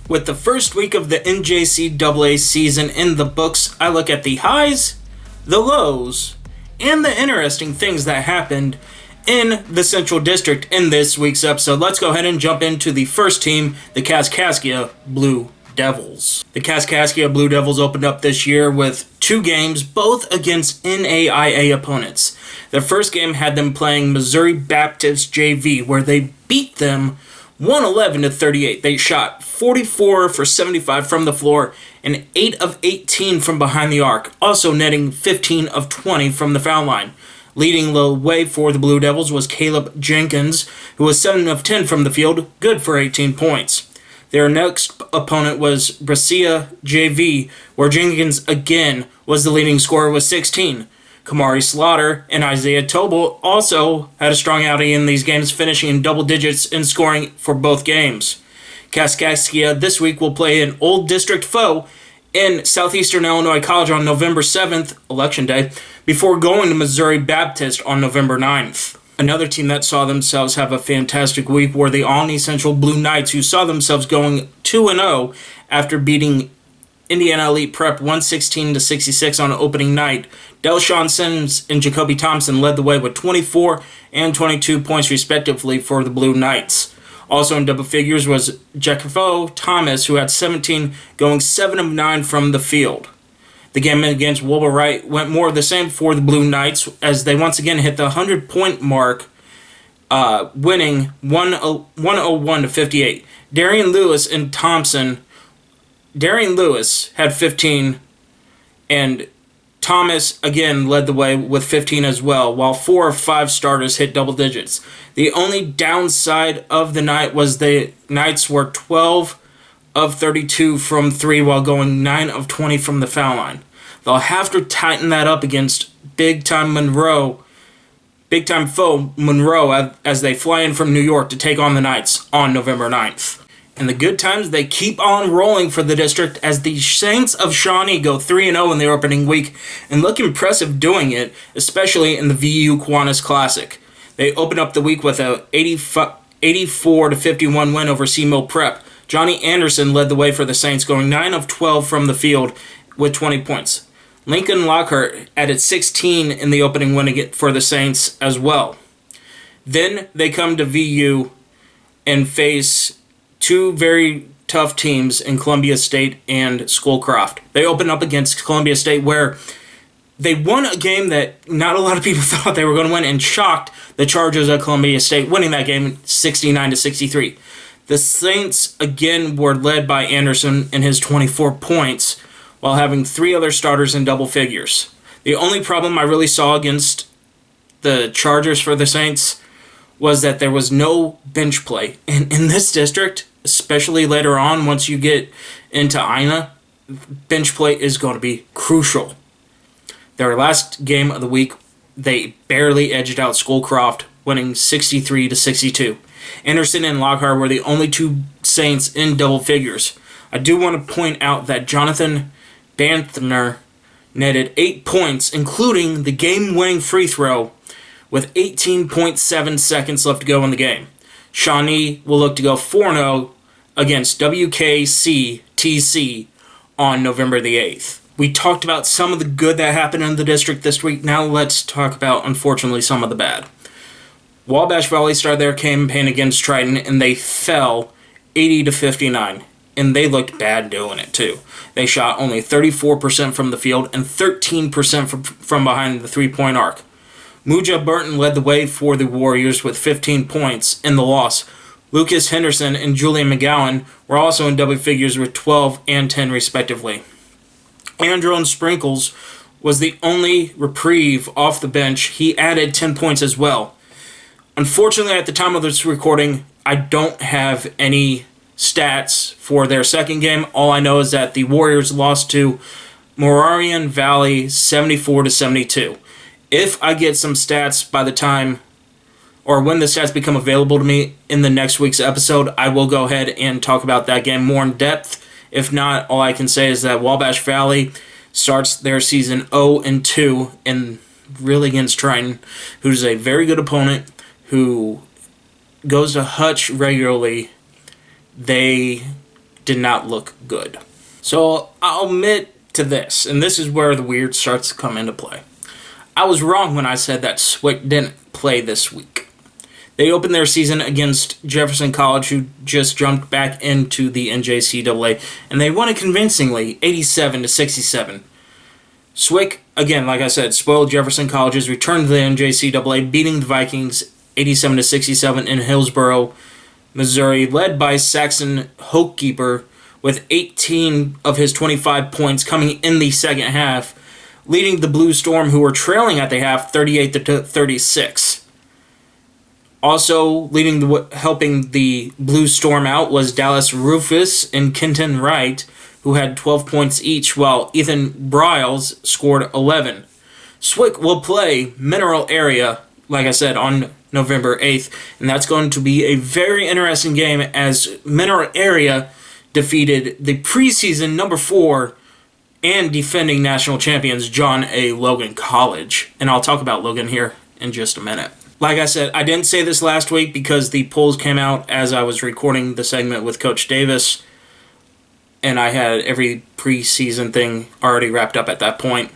With the first week of the NJCAA season in the books, I look at the highs, the lows, and the interesting things that happened in the Central District in this week's episode. Let's go ahead and jump into the first team, the Kaskaskia Blue Devils. The Kaskaskia Blue Devils opened up this year with 2 games, both against NAIA opponents. Their first game had them playing Missouri Baptist JV, where they beat them 111-38. They shot 44 for 75 from the floor and 8 of 18 from behind the arc, also netting 15 of 20 from the foul line. Leading the way for the Blue Devils was Caleb Jenkins, who was 7 of 10 from the field, good for 18 points. Their next opponent was Brescia JV, where Jenkins again was the leading scorer with 16. Kamari Slaughter and Isaiah Tobel also had a strong outing in these games, finishing in double digits in scoring for both games. Kaskaskia this week will play an old district foe in Southeastern Illinois College on November 7th, Election Day, before going to Missouri Baptist on November 9th. Another team that saw themselves have a fantastic week were the Olney Central Blue Knights, who saw themselves going 2-0 after beating Indiana Elite Prep 116-66 on opening night. Delshawn Sims and Jacoby Thompson led the way with 24 and 22 points respectively for the Blue Knights. Also in double figures was Jacofo Thomas, who had 17, going 7 of 9 from the field. The game against Wilbur Wright went more of the same for the Blue Knights, as they once again hit the 100-point mark, winning 101-58. Darian Lewis and Thompson. Darian Lewis had 15, and Thomas again led the way with 15 as well, while 4 of 5 starters hit double digits. The only downside of the night was the Knights were 12 of 32 from 3 while going 9 of 20 from the foul line. They'll have to tighten that up against big-time foe Monroe as they fly in from New York to take on the Knights on November 9th. And the good times, they keep on rolling for the district as the Saints of Shawnee go 3-0 in their opening week and look impressive doing it, especially in the VU Kiwanis Classic. They open up the week with a 84-51 win over Seamill Prep. Johnny Anderson led the way for the Saints, going 9 of 12 from the field with 20 points. Lincoln Lockhart added 16 in the opening win for the Saints as well. Then they come to VU and face 2 very tough teams in Columbia State and Schoolcraft. They open up against Columbia State, where they won a game that not a lot of people thought they were going to win, and shocked the Chargers of Columbia State, winning that game 69-63. The Saints again were led by Anderson and his 24 points, while having 3 other starters in double figures. The only problem I really saw against the Chargers for the Saints was that there was no bench play. And in this district, especially later on, once you get into Ina, bench play is going to be crucial. Their last game of the week, they barely edged out Schoolcraft, winning 63-62. Anderson and Lockhart were the only 2 Saints in double figures. I do want to point out that Jonathan Banthner netted 8 points, including the game-winning free throw, with 18.7 seconds left to go in the game. Shawnee will look to go 4-0 against WKC-TC on November the 8th. We talked about some of the good that happened in the district this week. Now let's talk about, unfortunately, some of the bad. Wabash Valley started their campaign against Triton, and they fell 80-59, and they looked bad doing it too. They shot only 34% from the field and 13% from behind the three-point arc. Muja Burton led the way for the Warriors with 15 points in the loss. Lucas Henderson and Julian McGowan were also in double figures with 12 and 10 respectively. Andron Sprinkles was the only reprieve off the bench. He added 10 points as well. Unfortunately, at the time of this recording, I don't have any stats for their second game. All I know is that the Warriors lost to Moravian Valley 74-72. If I get some stats by the time, or when the stats become available to me in the next week's episode, I will go ahead and talk about that game more in depth. If not, all I can say is that Wabash Valley starts their season 0-2 and really against Triton, who's a very good opponent who goes to Hutch regularly. They did not look good. So I'll admit to this, and this is where the weird starts to come into play. I was wrong when I said that SWIC didn't play this week. They opened their season against Jefferson College, who just jumped back into the NJCAA, and they won it convincingly, 87-67. SWIC, again, like I said, spoiled Jefferson College's return to the NJCAA, beating the Vikings 87-67 in Hillsboro, Missouri, led by Saxon Hokekeeper with 18 of his 25 points coming in the second half, leading the Blue Storm, who were trailing at the half 38-36. Also helping the Blue Storm out was Dallas Rufus and Kenton Wright, who had 12 points each, while Ethan Briles scored 11. SWIC will play Mineral Area, like I said, on November 8th, and that's going to be a very interesting game as Mineral Area defeated the preseason number 4 and defending national champions John A. Logan College. And I'll talk about Logan here in just a minute. Like I said, I didn't say this last week because the polls came out as I was recording the segment with Coach Davis, and I had every preseason thing already wrapped up at that point.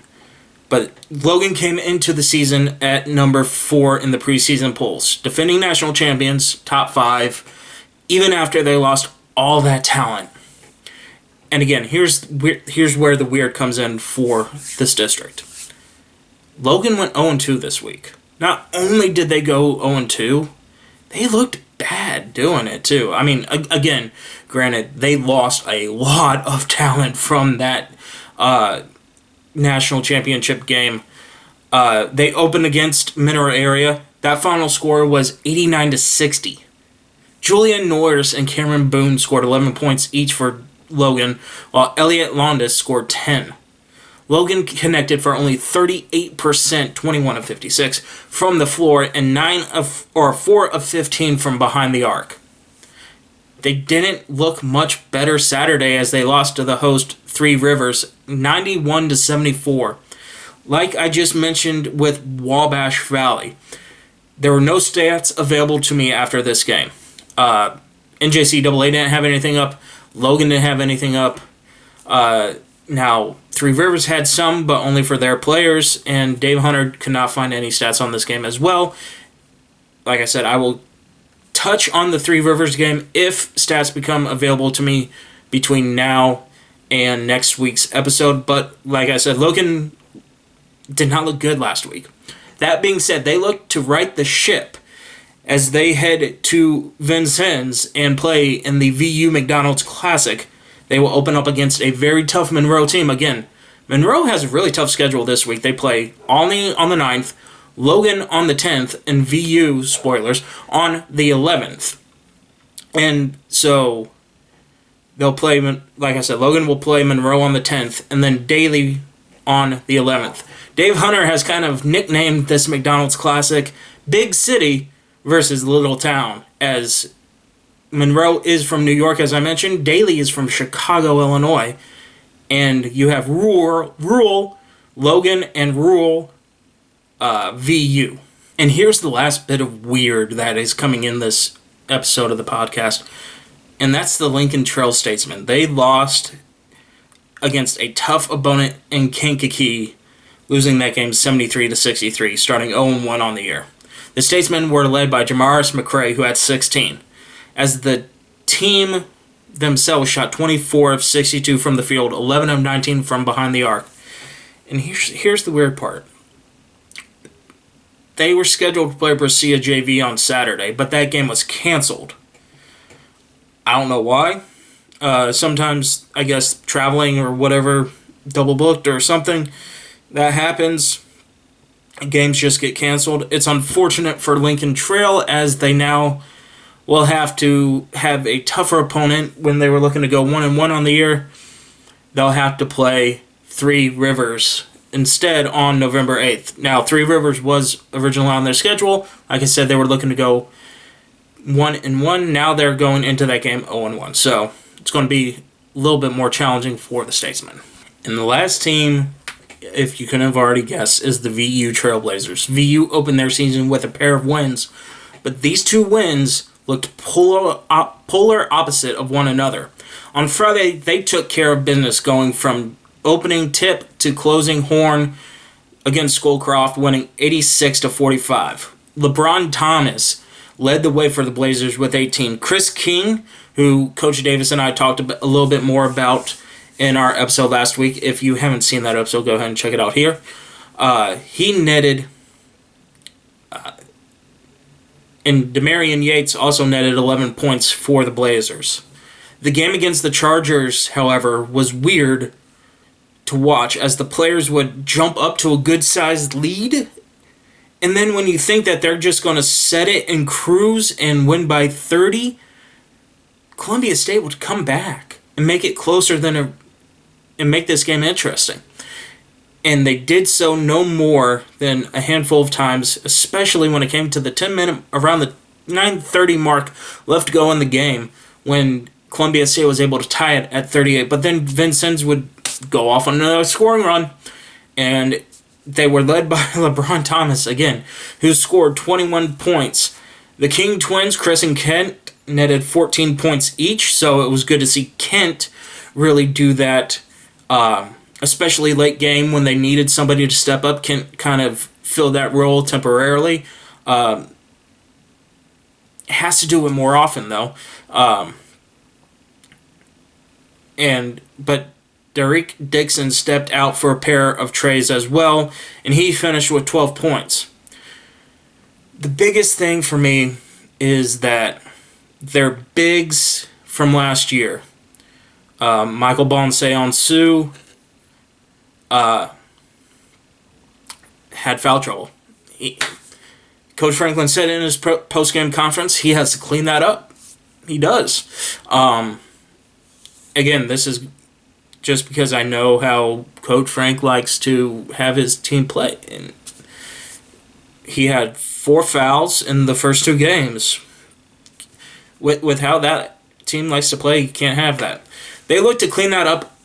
But Logan came into the season at number 4 in the preseason polls. Defending national champions, top 5, even after they lost all that talent. And again, here's where the weird comes in for this district. Logan went 0-2 this week. Not only did they go 0-2, they looked bad doing it too. I mean, again, granted, they lost a lot of talent from that national championship game. They opened against Mineral Area. That final score was 89-60. Julian Norris and Cameron Boone scored 11 points each for Logan, while Elliot Londas scored 10. Logan connected for only 38%, 21 of 56, from the floor, and 4 of 15 from behind the arc. They didn't look much better Saturday as they lost to the host Three Rivers, 91-74. Like I just mentioned with Wabash Valley, there were no stats available to me after this game. NJCAA didn't have anything up. Logan didn't have anything up. Now, Three Rivers had some, but only for their players, and Dave Hunter could not find any stats on this game as well. Like I said, I will touch on the Three Rivers game if stats become available to me between now and next week's episode, but like I said, Logan did not look good last week. That being said, they look to right the ship as they head to Vincennes and play in the VU McDonald's Classic. They will open up against a very tough Monroe team. Again, Monroe has a really tough schedule this week. They play Olney on the 9th, Logan on the 10th, and VU, spoilers, on the 11th. And so they'll play, like I said, Logan will play Monroe on the 10th, and then Daly on the 11th. Dave Hunter has kind of nicknamed this McDonald's Classic Big City versus Little Town, as Monroe is from New York, as I mentioned. Daly is from Chicago, Illinois. And you have rural Logan and rural VU. And here's the last bit of weird that is coming in this episode of the podcast, and that's the Lincoln Trail Statesmen. They lost against a tough opponent in Kankakee, losing that game 73-63, starting 0-1 on the year. The Statesmen were led by Jamaris McCray, who had 16. As the team themselves shot 24 of 62 from the field, 11 of 19 from behind the arc. And here's the weird part. They were scheduled to play Brescia JV on Saturday, but that game was canceled. I don't know why. Sometimes, I guess, traveling or whatever, double booked or something, that happens. Games just get canceled. It's unfortunate for Lincoln Trail, as they now will have to have a tougher opponent. When they were looking to go 1-1 on the year, they'll have to play Three Rivers instead on November 8th. Now, Three Rivers was originally on their schedule. Like I said, they were looking to go 1-1. Now they're going into that game 0-1. So it's going to be a little bit more challenging for the Statesmen. And the last team, if you couldn't have already guessed, is the VU Trailblazers. VU opened their season with a pair of wins, but these two wins looked polar opposite of one another. On Friday, they took care of business, going from opening tip to closing horn against Schoolcroft, winning 86-45. LeBron Thomas led the way for the Blazers with 18. Chris King, who Coach Davis and I talked a little bit more about in our episode last week. If you haven't seen that episode, go ahead and check it out here. He netted, and Demarion Yates also netted 11 points for the Blazers. The game against the Chargers, however, was weird to watch as the players would jump up to a good-sized lead, and then when you think that they're just going to set it and cruise and win by 30, Columbia State would come back and make it closer and make this game interesting. And they did so no more than a handful of times, especially when it came to the 10-minute, around the 9:30 mark left to go in the game, when Columbia State was able to tie it at 38. But then Vincennes would go off on another scoring run, and they were led by LeBron Thomas again, who scored 21 points. The King twins, Chris and Kent, netted 14 points each, so it was good to see Kent really do that, especially late game when they needed somebody to step up. Kent kind of filled that role temporarily. Has to do it more often, though. But Derek Dixon stepped out for a pair of trays as well, and he finished with 12 points. The biggest thing for me is that their bigs from last year, Michael Bonseonsu, had foul trouble. Coach Franklin said in his post-game conference he has to clean that up. He does. Again, this is just because I know how Coach Frank likes to have his team play. And he had 4 fouls in the first 2 games. With how that team likes to play, you can't have that. They look to clean that up,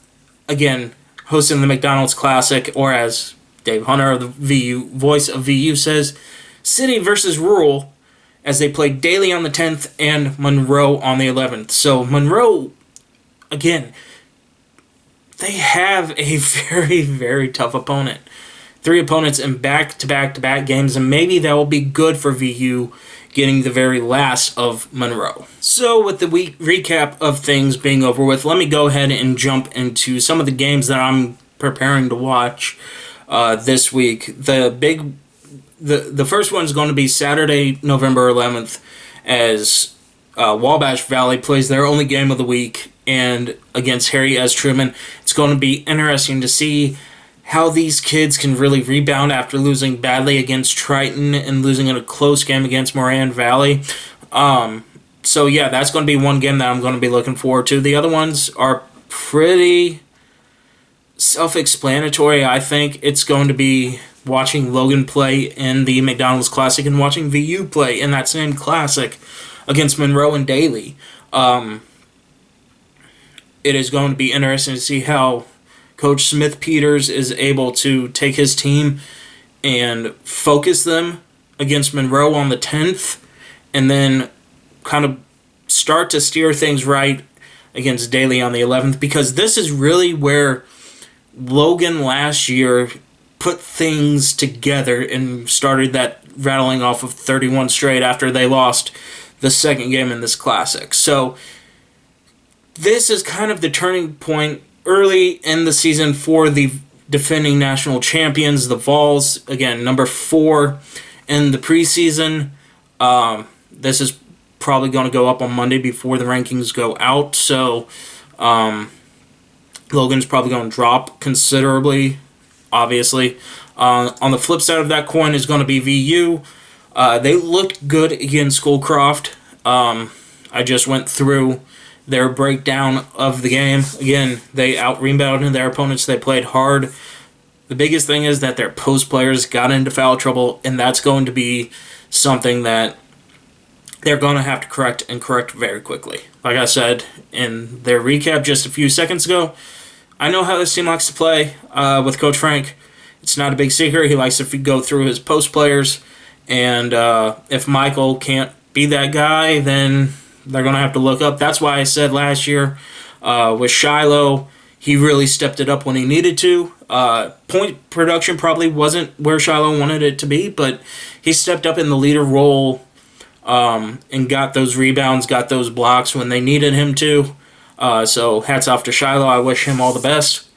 again, hosting the McDonald's Classic, or as Dave Hunter, the voice of VU, says, City versus Rural, as they play Daly on the 10th and Monroe on the 11th. So Monroe, again, they have a very, very tough opponent. 3 opponents in back-to-back-to-back games, and maybe that will be good for VU getting the very last of Monroe. So with the week recap of things being over with, let me go ahead and jump into some of the games that I'm preparing to watch this week. The first one is going to be Saturday, November 11th, as Wabash Valley plays their only game of the week, and against Harry S. Truman. It's going to be interesting to see how these kids can really rebound after losing badly against Triton and losing in a close game against Moran Valley. So yeah, that's going to be one game that I'm going to be looking forward to. The other ones are pretty self-explanatory. I think it's going to be watching Logan play in the McDonald's Classic and watching VU play in that same Classic against Monroe and Daly. It is going to be interesting to see how Coach Smith Peters is able to take his team and focus them against Monroe on the 10th, and then kind of start to steer things right against Daly on the 11th, because this is really where Logan last year put things together and started that rattling off of 31 straight after they lost the second game in this Classic. So this is kind of the turning point early in the season for the defending national champions, the Vols. Again, number 4 in the preseason. This is probably going to go up on Monday before the rankings go out. So Logan's probably going to drop considerably, obviously. On the flip side of that coin is going to be VU. They looked good against Schoolcroft. I just went through their breakdown of the game. Again, they out-rebounded their opponents. They played hard. The biggest thing is that their post players got into foul trouble, and that's going to be something that they're going to have to correct very quickly. Like I said in their recap just a few seconds ago, I know how this team likes to play with Coach Frank. It's not a big secret. He likes to go through his post players, and if Michael can't be that guy, then they're going to have to look up. That's why I said last year with Shiloh, he really stepped it up when he needed to. Point production probably wasn't where Shiloh wanted it to be, but he stepped up in the leader role and got those rebounds, got those blocks when they needed him to. So hats off to Shiloh. I wish him all the best.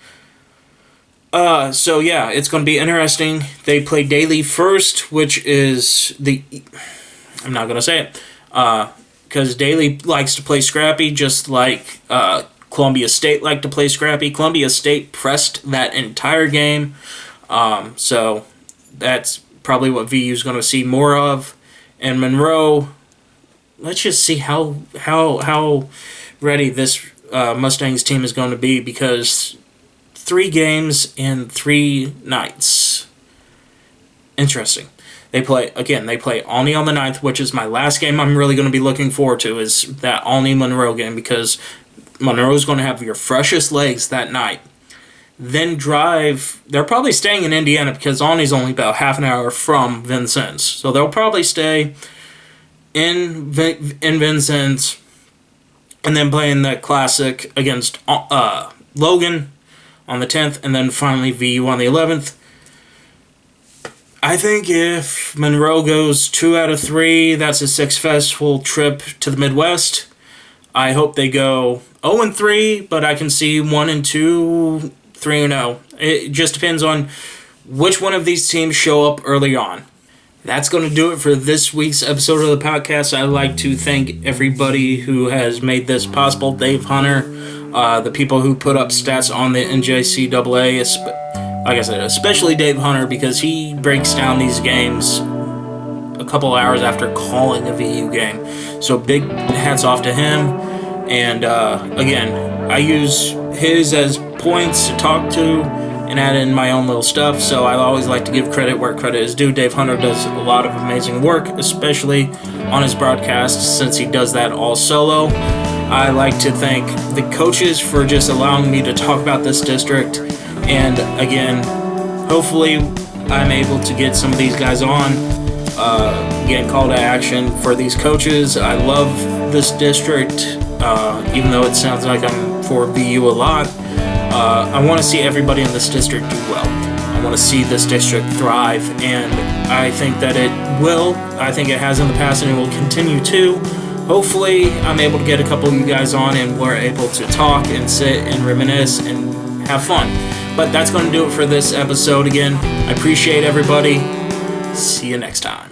So yeah, it's going to be interesting. They play Daly first, which is I'm not going to say it, because Daly likes to play scrappy, just like Columbia State liked to play scrappy. Columbia State pressed that entire game, so that's probably what VU is going to see more of. And Monroe, let's just see how ready this Mustangs team is going to be, because 3 games in 3 nights. Interesting. They play Olney on the 9th, which is my last game I'm really going to be looking forward to, is that Olney-Monroe game, because Monroe's going to have your freshest legs that night. Then drive. They're probably staying in Indiana because Olney's only about half an hour from Vincennes. So they'll probably stay in Vincennes and then playing that classic against Logan on the 10th, and then finally VU on the 11th. I think if Monroe goes 2 out of 3, that's a successful trip to the Midwest. I hope they go 0-3, but I can see 1-2, 3-0. It just depends on which one of these teams show up early on. That's going to do it for this week's episode of the podcast. I'd like to thank everybody who has made this possible. Dave Hunter, the people who put up stats on the NJCAA, like I said, especially Dave Hunter, because he breaks down these games a couple hours after calling a VU game. So big hats off to him. And again, I use his as points to talk to and add in my own little stuff. So I always like to give credit where credit is due. Dave Hunter does a lot of amazing work, especially on his broadcasts, since he does that all solo. I like to thank the coaches for just allowing me to talk about this district. And again, hopefully I'm able to get some of these guys on. Again, call to action for these coaches. I love this district, even though it sounds like I'm for VU a lot. I want to see everybody in this district do well. I want to see this district thrive, and I think that it will. I think it has in the past, and it will continue to. Hopefully, I'm able to get a couple of you guys on, and we're able to talk and sit and reminisce and have fun. But that's going to do it for this episode again. I appreciate everybody. See you next time.